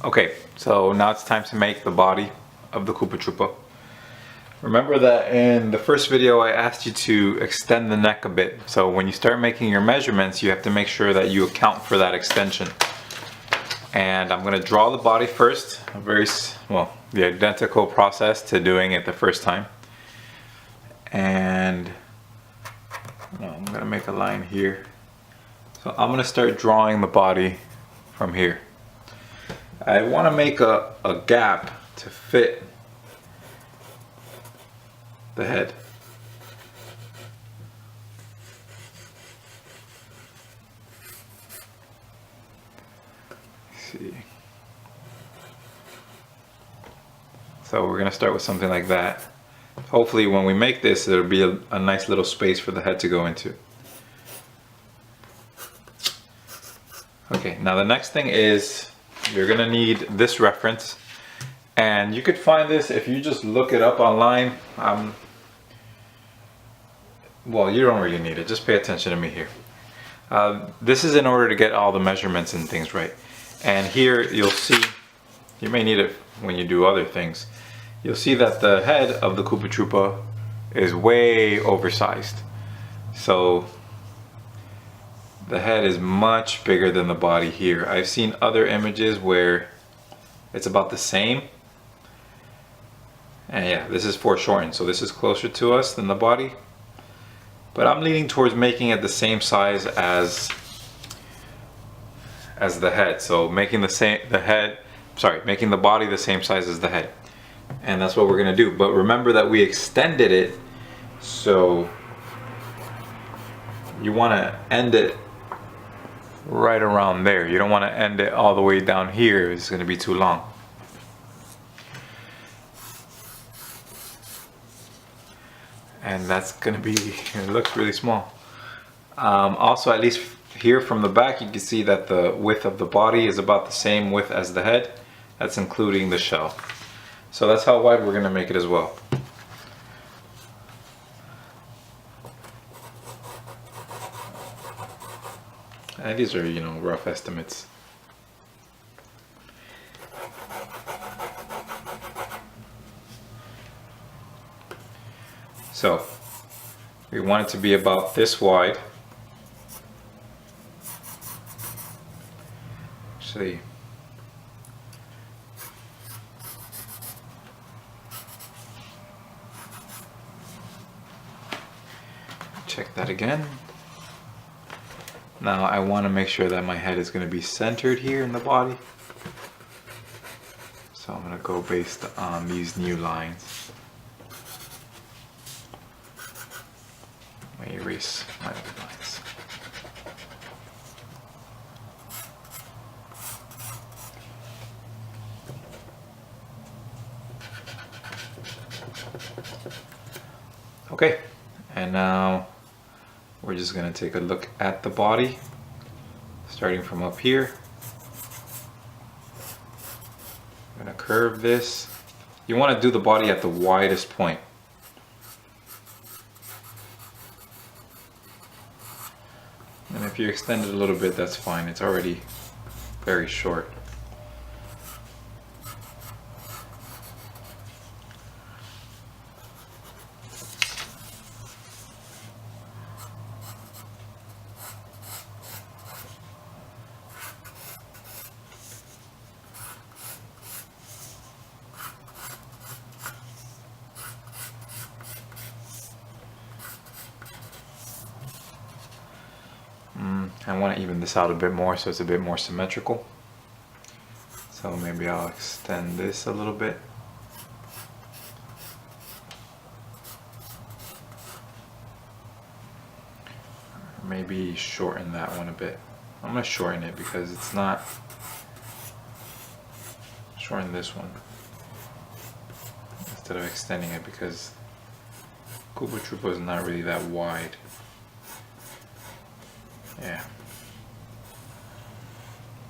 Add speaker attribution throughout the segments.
Speaker 1: Okay, so now it's time to make the body of the Koopa Troopa. Remember that in the first video I asked you to extend the neck a bit. So when you start making your measurements, you have to make sure that you account for that extension. And I'm going to draw the body first, the identical process to doing it the first time. And I'm going to make a line here. So I'm going to start drawing the body from here. I want to make a gap to fit the head. Let's see. So we're going to start with something like that. Hopefully when we make this, there'll be a nice little space for the head to go into. Okay, now the next thing is you're gonna need this reference, and you could find this if you just look it up online. Well, you don't really need it, just pay attention to me here. This is in order to get all the measurements and things right. And here you'll see, you may need it when you do other things, you'll see that the head of the Koopa Troopa is way oversized. So the head is much bigger than the body here. I've seen other images where it's about the same. And yeah, this is foreshortened, so this is closer to us than the body. But I'm leaning towards making it the same size as the head. So making making the body the same size as the head. And that's what we're gonna do. But remember that we extended it, so you wanna end it right around there. You don't want to end it all the way down here. It's going to be too long. And that's going to be, it looks really small. Also, at least here from the back, you can see that the width of the body is about the same width as the head. That's including the shell. So that's how wide we're going to make it as well. And these are, rough estimates. So we want it to be about this wide. Actually, check that again. Now I want to make sure that my head is going to be centered here in the body. So I'm going to go based on these new lines. Let me erase my old lines. Okay, and now we're just going to take a look at the body, starting from up here. I'm going to curve this. You want to do the body at the widest point. And if you extend it a little bit, that's fine. It's already very short. I want to even this out a bit more so it's a bit more symmetrical. So maybe I'll extend this a little bit. Maybe shorten that one a bit. I'm going to shorten it because it's not... Shorten this one instead of extending it because Koopa Troopa is not really that wide. Yeah.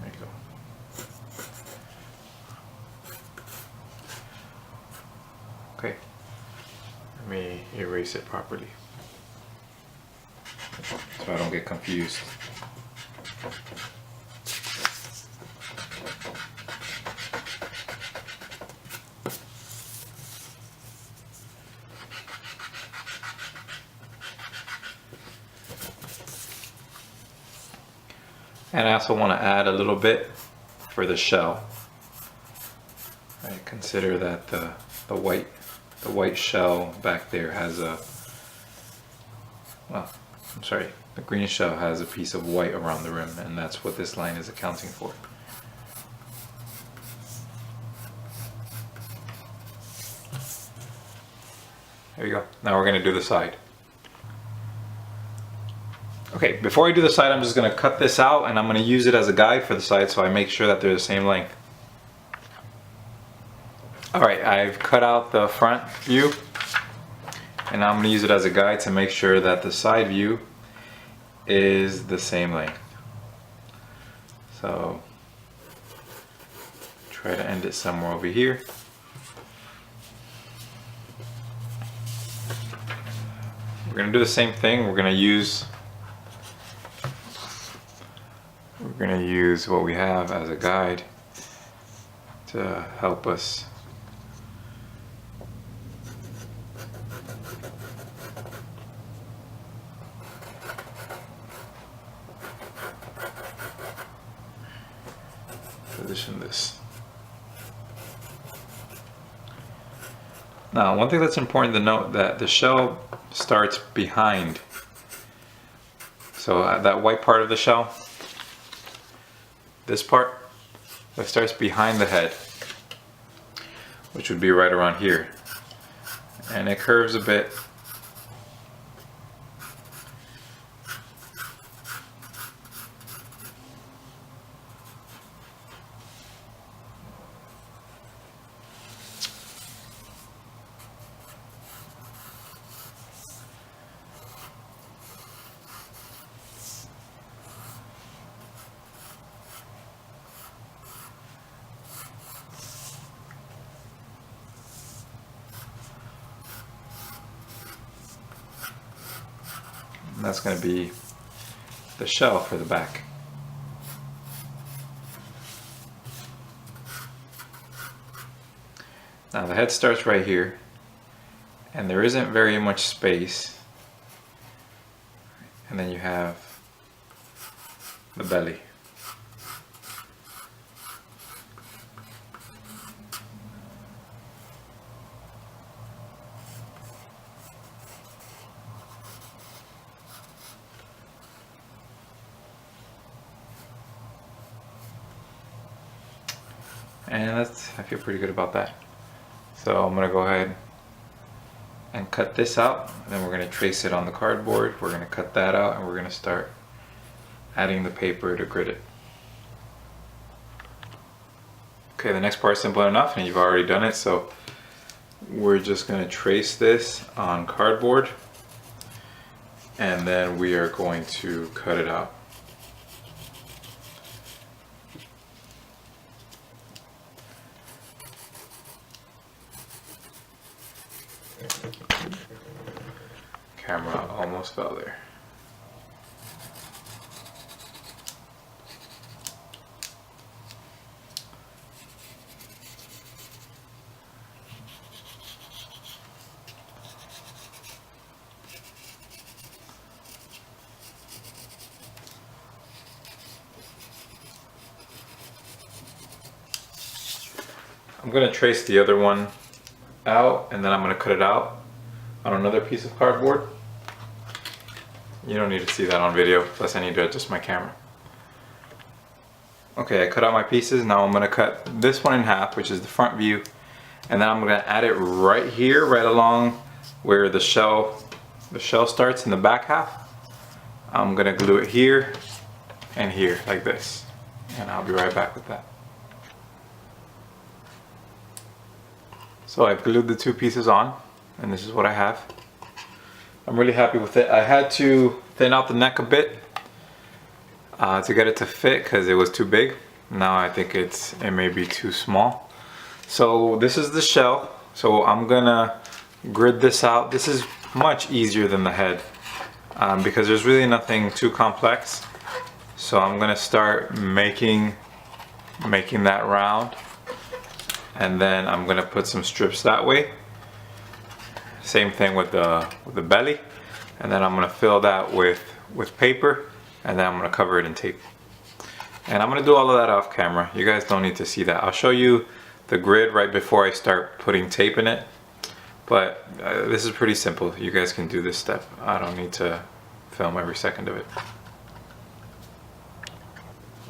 Speaker 1: There you go. Okay. Let me erase it properly so I don't get confused. And I also want to add a little bit for the shell. Right, consider that the white shell back there has a, well, I'm sorry, the green shell has a piece of white around the rim, and that's what this line is accounting for. There you go. Now we're going to do the side. Okay, before I do the side, I'm just going to cut this out, and I'm going to use it as a guide for the side so I make sure that they're the same length. Alright, I've cut out the front view, and I'm going to use it as a guide to make sure that the side view is the same length. So try to end it somewhere over here. We're going to do the same thing. We're going to use what we have as a guide to help us position this. Now, one thing that's important to note, that the shell starts behind. So that white part of the shell, this part, that starts behind the head, which would be right around here. And it curves a bit. And that's going to be the shell for the back. Now the head starts right here, and there isn't very much space, and then you have the belly. And I feel pretty good about that. So I'm going to go ahead and cut this out, and then we're going to trace it on the cardboard. We're going to cut that out, and we're going to start adding the paper to grid it. Okay, the next part is simple enough, and you've already done it, so we're just going to trace this on cardboard, and then we are going to cut it out. Camera almost fell there. I'm going to trace the other one out, and then I'm going to cut it out on another piece of cardboard. You don't need to see that on video, plus I need to adjust my camera. Okay, I cut out my pieces. Now I'm going to cut this one in half, which is the front view, and then I'm going to add it right here, right along where the shell starts in the back half. I'm going to glue it here and here, like this, and I'll be right back with that. So I've glued the two pieces on, and this is what I have. I'm really happy with it. I had to thin out the neck a bit to get it to fit because it was too big. Now I think it may be too small. So this is the shell. So I'm gonna grid this out. This is much easier than the head because there's really nothing too complex. So I'm gonna start making that round, and then I'm gonna put some strips that way. Same thing with the belly, and then I'm gonna fill that with paper, and then I'm gonna cover it in tape. And I'm gonna do all of that off camera. You guys don't need to see that. I'll show you the grid right before I start putting tape in it. But this is pretty simple. You guys can do this step. I don't need to film every second of it.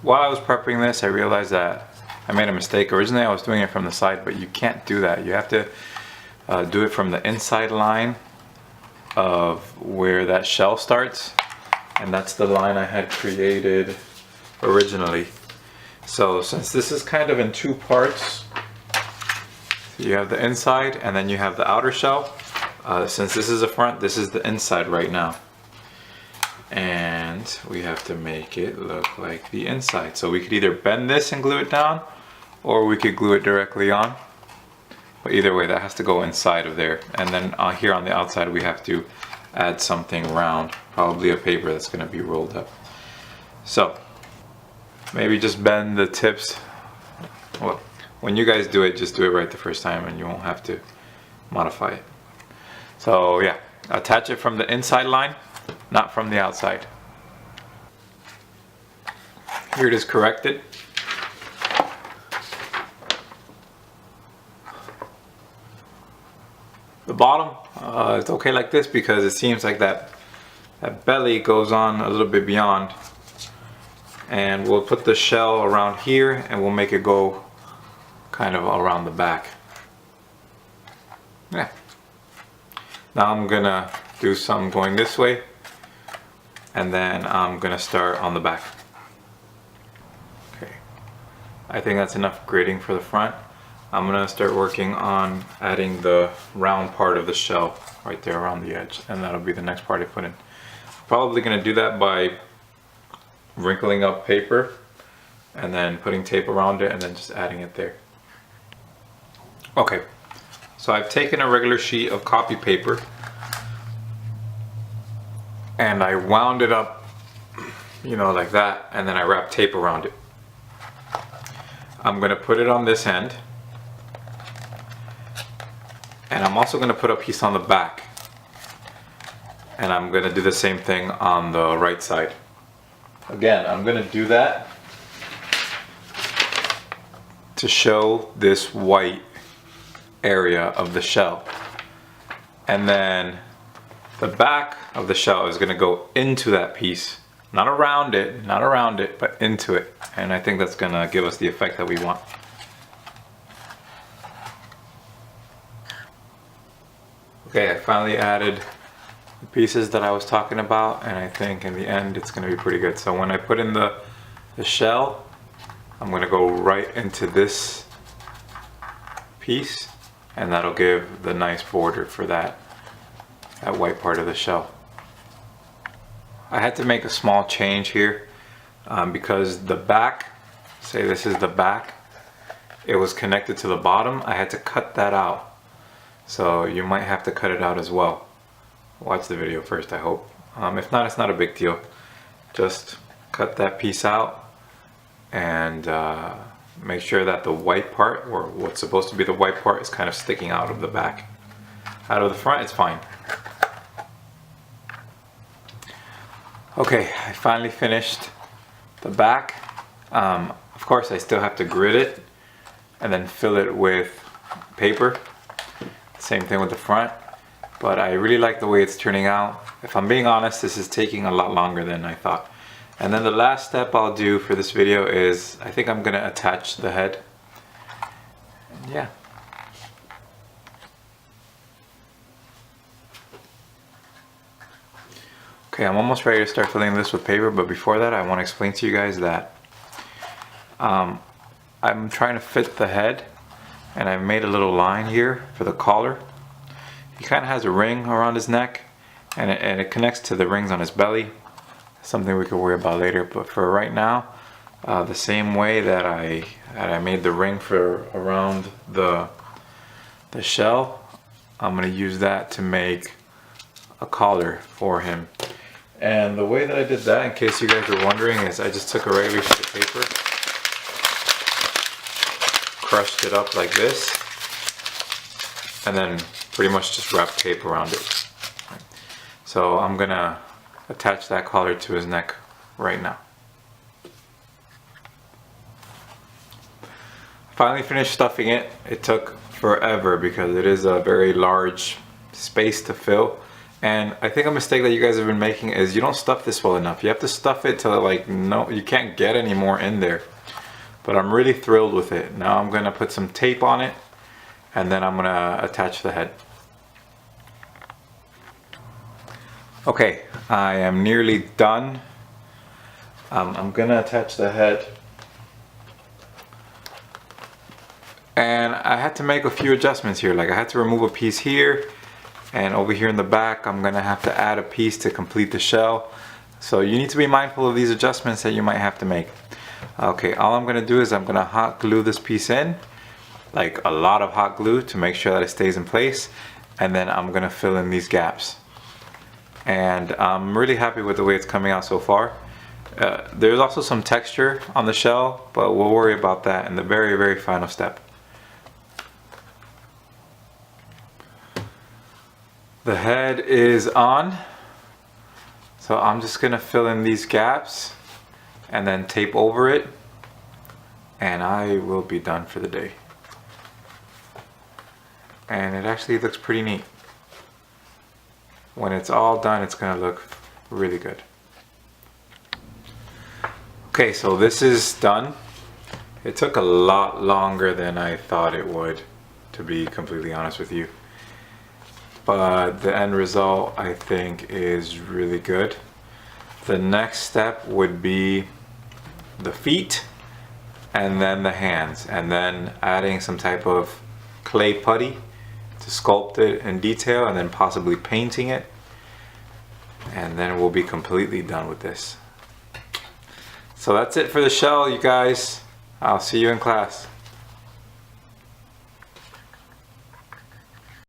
Speaker 1: While I was prepping this, I realized that I made a mistake. Originally I was doing it from the side, but you can't do that. You have to do it from the inside line of where that shell starts. And that's the line I had created originally. So since this is kind of in two parts, you have the inside and then you have the outer shell. Since this is the front, this is the inside right now. And we have to make it look like the inside. So we could either bend this and glue it down, or we could glue it directly on. But either way, that has to go inside of there. And then here on the outside, we have to add something round, probably a paper that's going to be rolled up. So maybe just bend the tips. Well, when you guys do it, just do it right the first time and you won't have to modify it. So yeah, attach it from the inside line, not from the outside. Here it is corrected. The bottom, it's okay like this because it seems like that belly goes on a little bit beyond. And we'll put the shell around here and we'll make it go kind of around the back. Yeah. Now I'm gonna do some going this way, and then I'm gonna start on the back. Okay, I think that's enough gridding for the front. I'm gonna start working on adding the round part of the shell right there around the edge, and that'll be the next part I put in. Probably gonna do that by wrinkling up paper and then putting tape around it and then just adding it there. Okay, so I've taken a regular sheet of copy paper and I wound it up, you know, like that, and then I wrapped tape around it. I'm gonna put it on this end, and I'm also gonna put a piece on the back, and I'm gonna do the same thing on the right side. Again, I'm gonna do that to show this white area of the shell, and then the back of the shell is gonna go into that piece, not around it, but into it. And I think that's gonna give us the effect that we want. Okay, I finally added the pieces that I was talking about, and I think in the end it's gonna be pretty good. So when I put in the shell, I'm gonna go right into this piece, and that'll give the nice border for that white part of the shell. I had to make a small change here because the back, say this is the back, it was connected to the bottom. I had to cut that out. So you might have to cut it out as well. Watch the video first, I hope. If not, it's not a big deal. Just cut that piece out and make sure that the white part, or what's supposed to be the white part, is kind of sticking out of the back. Out of the front, it's fine. Okay, I finally finished the back. Of course, I still have to grid it and then fill it with paper. Same thing with the front, but I really like the way it's turning out. If I'm being honest, this is taking a lot longer than I thought. And then the last step I'll do for this video is, I think I'm gonna attach the head. And yeah. Okay, I'm almost ready to start filling this with paper, but before that I want to explain to you guys that I'm trying to fit the head, and I've made a little line here for the collar. He kind of has a ring around his neck, and it connects to the rings on his belly. Something we could worry about later, but for right now, the same way that I made the ring for around the shell, I'm going to use that to make a collar for him. And the way that I did that, in case you guys are wondering, is I just took a regular sheet of paper, crushed it up like this, and then pretty much just wrapped tape around it. So I'm gonna attach that collar to his neck right now. finally finished stuffing it. It took forever because it is a very large space to fill. And I think a mistake that you guys have been making is you don't stuff this well enough. You have to stuff it till like, no, you can't get any more in there. But I'm really thrilled with it. Now I'm gonna put some tape on it and then I'm gonna attach the head. Okay, I am nearly done. I'm gonna attach the head. And I had to make a few adjustments here. Like I had to remove a piece here, and over here in the back I'm gonna have to add a piece to complete the shell. So you need to be mindful of these adjustments that you might have to make. Okay, all I'm gonna do is I'm gonna hot glue this piece in, like a lot of hot glue to make sure that it stays in place, and then I'm gonna fill in these gaps. And I'm really happy with the way it's coming out so far. There's also some texture on the shell, but we'll worry about that in the very, very final step. The head is on, so I'm just gonna fill in these gaps and then tape over it, and I will be done for the day. And it actually looks pretty neat. When it's all done, it's gonna look really good. Okay, so this is done. It took a lot longer than I thought it would, to be completely honest with you. But the end result, I think, is really good. The next step would be the feet and then the hands, and then adding some type of clay putty to sculpt it in detail, and then possibly painting it, and then we'll be completely done with this. So that's it for the shell, you guys. I'll see you in class.